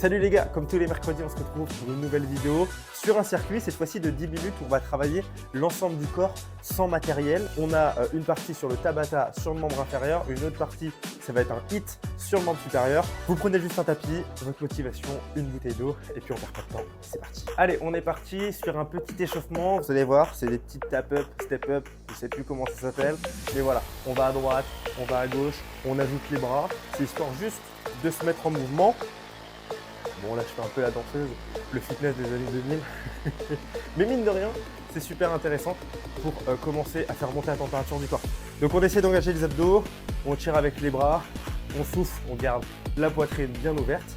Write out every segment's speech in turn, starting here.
Salut les gars, comme tous les mercredis, on se retrouve pour une nouvelle vidéo sur un circuit, cette fois-ci de 10 minutes où on va travailler l'ensemble du corps sans matériel. On a une partie sur le Tabata sur le membre inférieur, une autre partie, ça va être un hit sur le membre supérieur. Vous prenez juste un tapis, votre motivation, une bouteille d'eau et puis on perd pas de temps, c'est parti. Allez, on est parti sur un petit échauffement, vous allez voir, c'est des petites tap-up, step-up, je sais plus comment ça s'appelle, mais voilà, on va à droite, on va à gauche, on ajoute les bras, c'est histoire juste de se mettre en mouvement. Bon là je fais un peu la danseuse, le fitness des années 2000, mais mine de rien, c'est super intéressant pour commencer à faire monter la température du corps. Donc on essaie d'engager les abdos, on tire avec les bras, on souffle, on garde la poitrine bien ouverte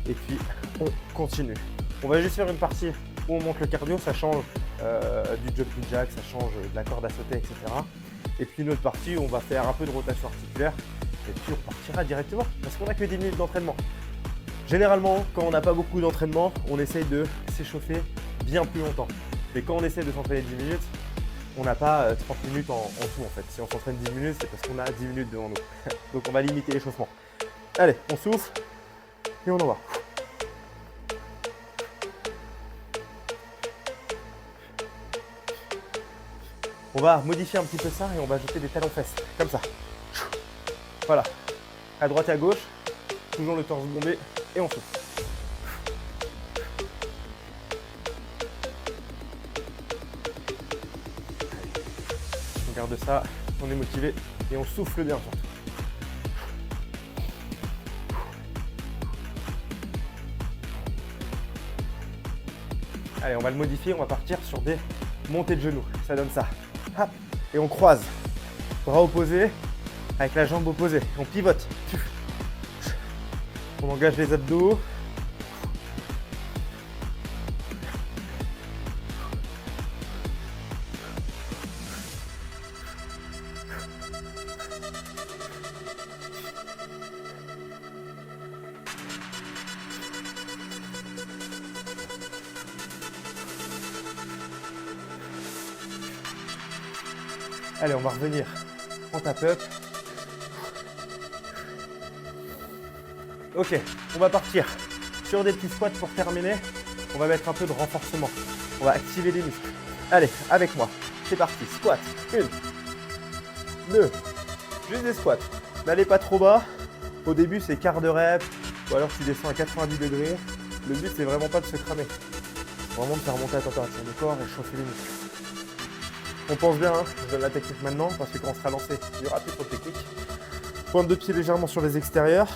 et puis on continue. On va juste faire une partie où on monte le cardio, ça change du jumping jack, ça change de la corde à sauter, etc. Et puis une autre partie où on va faire un peu de rotation articulaire et puis on partira directement parce qu'on n'a que 10 minutes d'entraînement. Généralement, quand on n'a pas beaucoup d'entraînement, on essaye de s'échauffer bien plus longtemps. Mais quand on essaie de s'entraîner 10 minutes, on n'a pas 30 minutes en tout en fait. Si on s'entraîne 10 minutes, c'est parce qu'on a 10 minutes devant nous. Donc on va limiter l'échauffement. Allez, on souffle et on envoie. On va modifier un petit peu ça et on va ajouter des talons-fesses, comme ça. Voilà, à droite et à gauche, toujours le torse bombé. Et on souffle. On garde ça, on est motivé et on souffle bien surtout. Allez, on va le modifier, on va partir sur des montées de genoux. Ça donne ça. Hop, et on croise. Bras opposés avec la jambe opposée. On pivote. On engage les abdos. Allez, on va revenir en tap-up. Ok, on va partir sur des petits squats pour terminer. On va mettre un peu de renforcement. On va activer les muscles. Allez, avec moi. C'est parti. Squat. 1, 2. Juste des squats. N'allez pas trop bas. Au début, c'est quart de rep. Ou alors tu descends à 90 degrés. Le but, c'est vraiment pas de se cramer. Vraiment de faire monter la température du corps et chauffer les muscles. On pense bien, hein, je donne la technique maintenant parce que quand on sera lancé, il n'y aura plus trop de technique. Pointe de pied légèrement sur les extérieurs.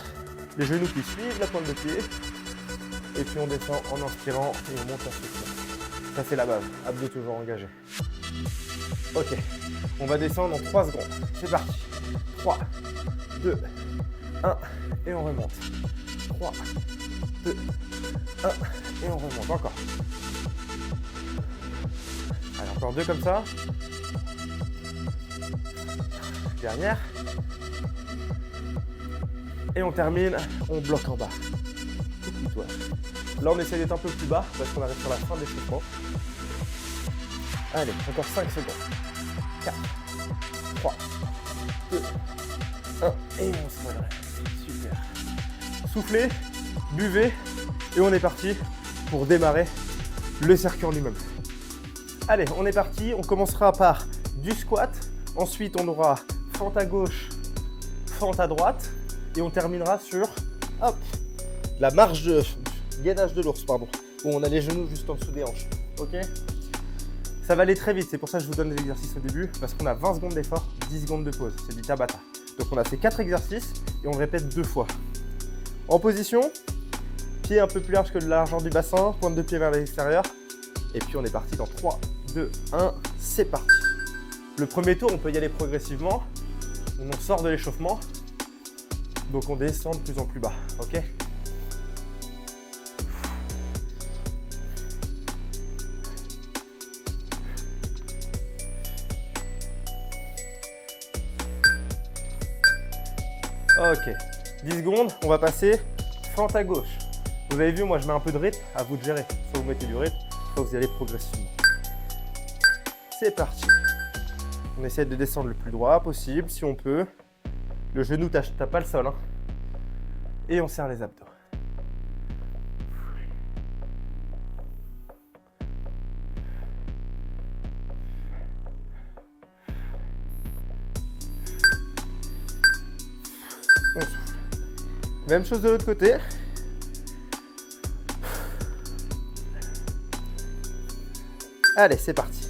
Les genoux qui suivent la pointe de pied. Et puis on descend en inspirant et on monte en soufflant. Ça c'est la base. Abdos toujours engagés. Ok. On va descendre en 3 secondes. C'est parti. 3, 2, 1 et on remonte. 3, 2, 1 et on remonte. Encore. Allez, encore 2 comme ça. Dernière. Et on termine, on bloque en bas. Là, on essaie d'être un peu plus bas parce qu'on arrive sur la fin de l'échauffement. Allez, encore 5 secondes. 4, 3, 2, 1. Et on se relève. Super. Soufflez, buvez et on est parti pour démarrer le circuit en lui-même. Allez, on est parti. On commencera par du squat. Ensuite, on aura fente à gauche, fente à droite. Et on terminera sur hop, la marche de gainage de l'ours, pardon, où on a les genoux juste en dessous des hanches. Ok. Ça va aller très vite, c'est pour ça que je vous donne les exercices au début, parce qu'on a 20 secondes d'effort, 10 secondes de pause, c'est du Tabata. Donc on a fait 4 exercices et on le répète 2 fois. En position, pied un peu plus large que le largeur du bassin, pointe de pied vers l'extérieur. Et puis on est parti dans 3, 2, 1, c'est parti. Le premier tour, on peut y aller progressivement. On sort de l'échauffement. Donc on descend de plus en plus bas, ok? Ok, 10 secondes, on va passer fente à gauche. Vous avez vu, moi je mets un peu de rythme, à vous de gérer. Soit vous mettez du rythme, soit vous y allez progressivement. C'est parti. On essaie de descendre le plus droit possible, si on peut. Le genou tape pas le sol, hein. Et on serre les abdos. Même chose de l'autre côté. Allez, c'est parti.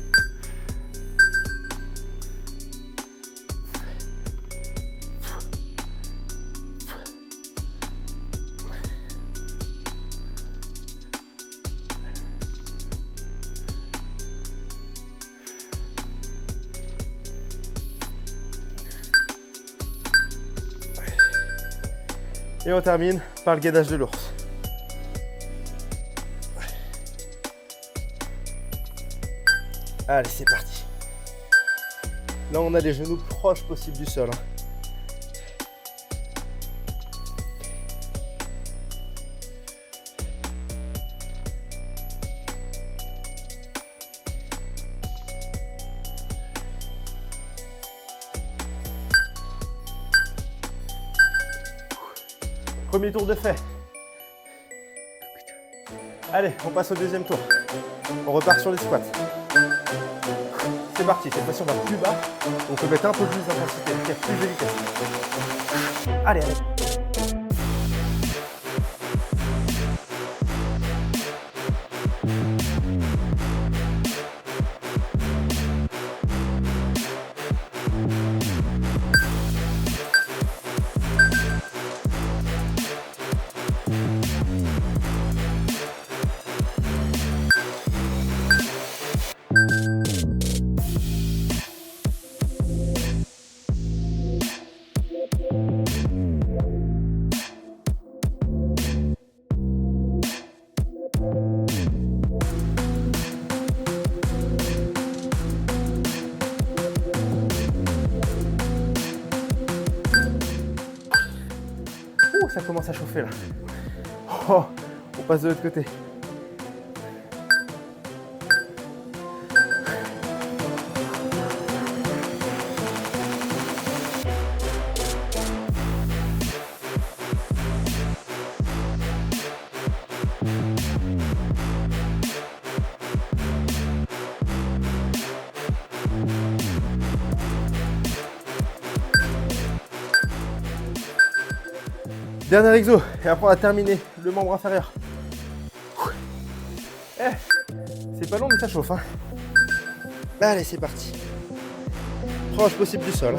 Et on termine par le gainage de l'ours. Allez, c'est parti. Là, on a les genoux proches possible du sol. Premier tour de fait. Allez, on passe au deuxième tour. On repart sur les squats. C'est parti, cette fois-ci on va plus bas. On peut mettre un peu plus d'intensité, plus de vitesse. Allez, allez. Ça commence à chauffer là. Oh, on passe de l'autre côté. Dernier exo, et après on a terminé le membre inférieur. C'est pas long mais ça chauffe. Hein. Allez, c'est parti. Proche possible du sol.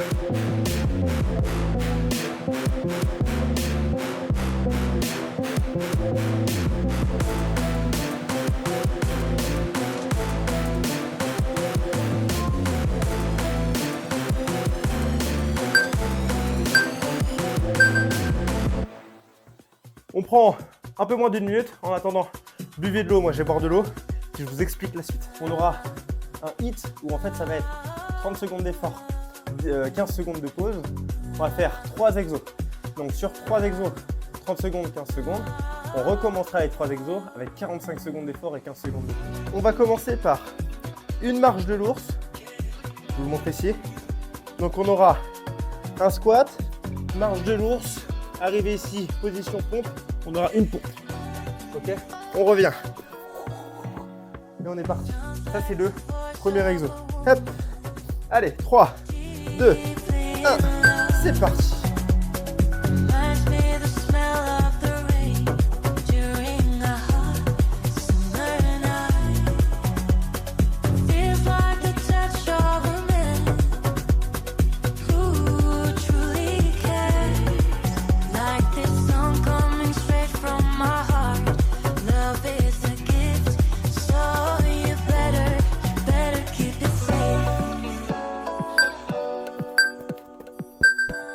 On prend un peu moins d'une minute. En attendant, buvez de l'eau. Moi, je vais boire de l'eau. Puis je vous explique la suite. On aura un hit où en fait, ça va être 30 secondes d'effort, 15 secondes de pause. On va faire 3 exos. Donc sur 3 exos, 30 secondes, 15 secondes. On recommencera avec 3 exos avec 45 secondes d'effort et 15 secondes de pause. On va commencer par une marche de l'ours. Je vous le montre ici. Donc on aura un squat, marche de l'ours. Arrivé ici, position pompe, on aura une pompe. Ok, on revient. Et on est parti. Ça, c'est le premier exo. Hop. Allez, 3, 2, 1. C'est parti.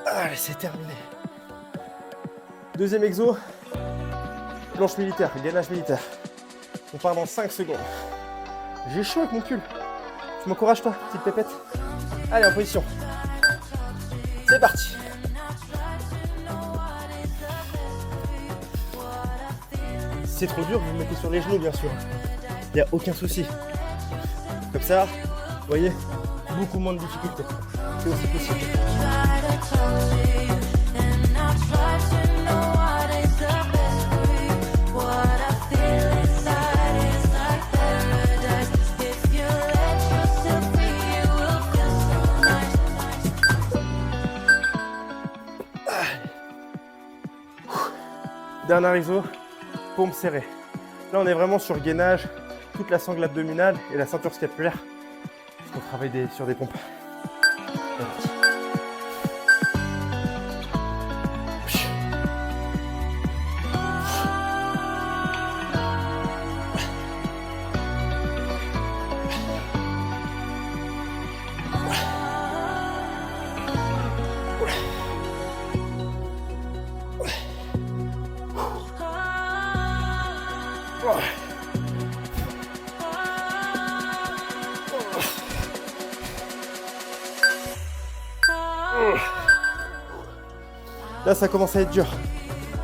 Allez, c'est terminé. Deuxième exo, planche militaire, gainage militaire. On part dans 5 secondes. J'ai chaud avec mon pull. Tu m'encourages toi, petite pépette? Allez, en position. C'est parti. Si c'est trop dur, vous me mettez sur les genoux, bien sûr. Il n'y a aucun souci. Comme ça, vous voyez, beaucoup moins de difficultés. C'est aussi possible. Dernier exo, pompe serrée. Là, on est vraiment sur gainage, toute la sangle abdominale et la ceinture scapulaire. On travaille sur des pompes. C'est parti. Là, ça commence à être dur.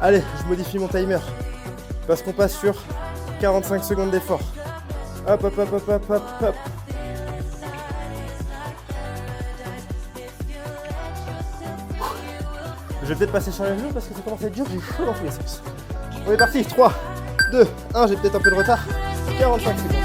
Allez, je modifie mon timer. Parce qu'on passe sur 45 secondes d'effort. Hop, hop, hop, hop, hop, hop, hop. Je vais peut-être passer sur les genoux parce que ça commence à être dur. J'ai chaud dans tous les sens. On est parti. 3, 2, 1. J'ai peut-être un peu de retard. 45 secondes.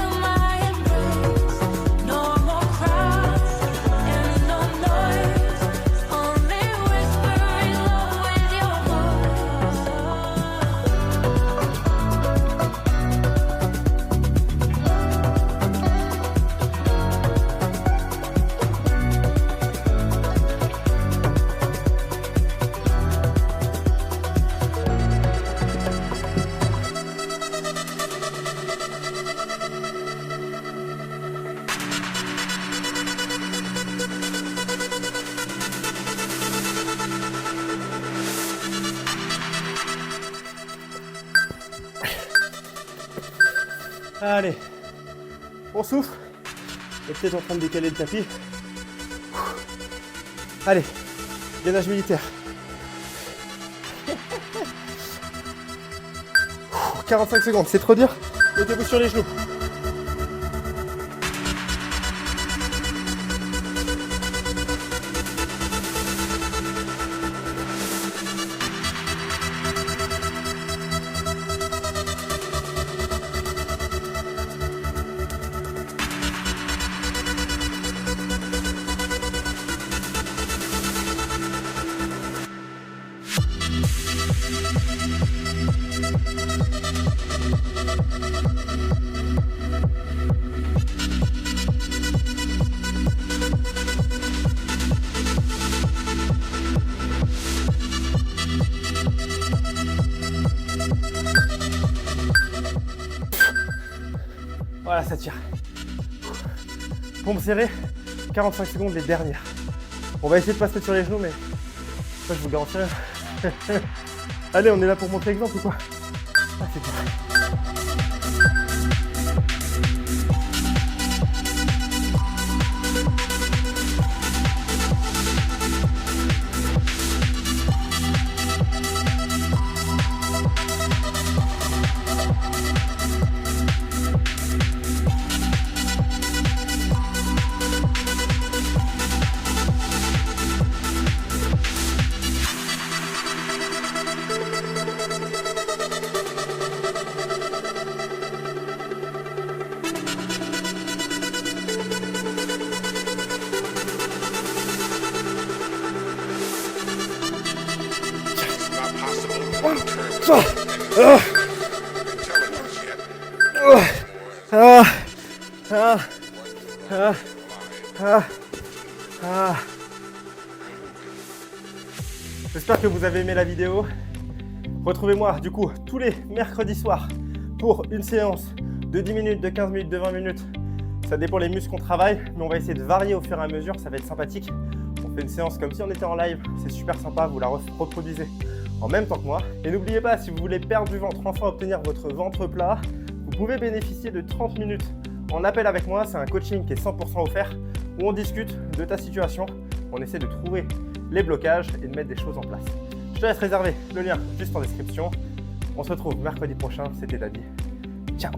Allez, on souffle. On est peut-être en train de décaler le tapis. Allez, gainage militaire. 45 secondes, c'est trop dur. Mettez-vous sur les genoux. Voilà, ça tire. Pompe serrée, 45 secondes les dernières. On va essayer de pas se mettre sur les genoux, mais ça, je vous garantis rien. Allez, on est là pour montrer l'exemple ou quoi? Ah, c'est dur. J'espère que vous avez aimé la vidéo. Retrouvez-moi du coup tous les mercredis soirs pour une séance de 10 minutes, de 15 minutes, de 20 minutes. Ça dépend les muscles qu'on travaille, mais on va essayer de varier au fur et à mesure, ça va être sympathique. On fait une séance comme si on était en live, c'est super sympa, vous la reproduisez en même temps que moi. Et n'oubliez pas, si vous voulez perdre du ventre, enfin obtenir votre ventre plat, vous pouvez bénéficier de 30 minutes en appel avec moi. C'est un coaching qui est 100% offert, où on discute de ta situation, on essaie de trouver les blocages et de mettre des choses en place. Je te laisse réserver le lien juste en description. On se retrouve mercredi prochain, c'était Dani. Ciao!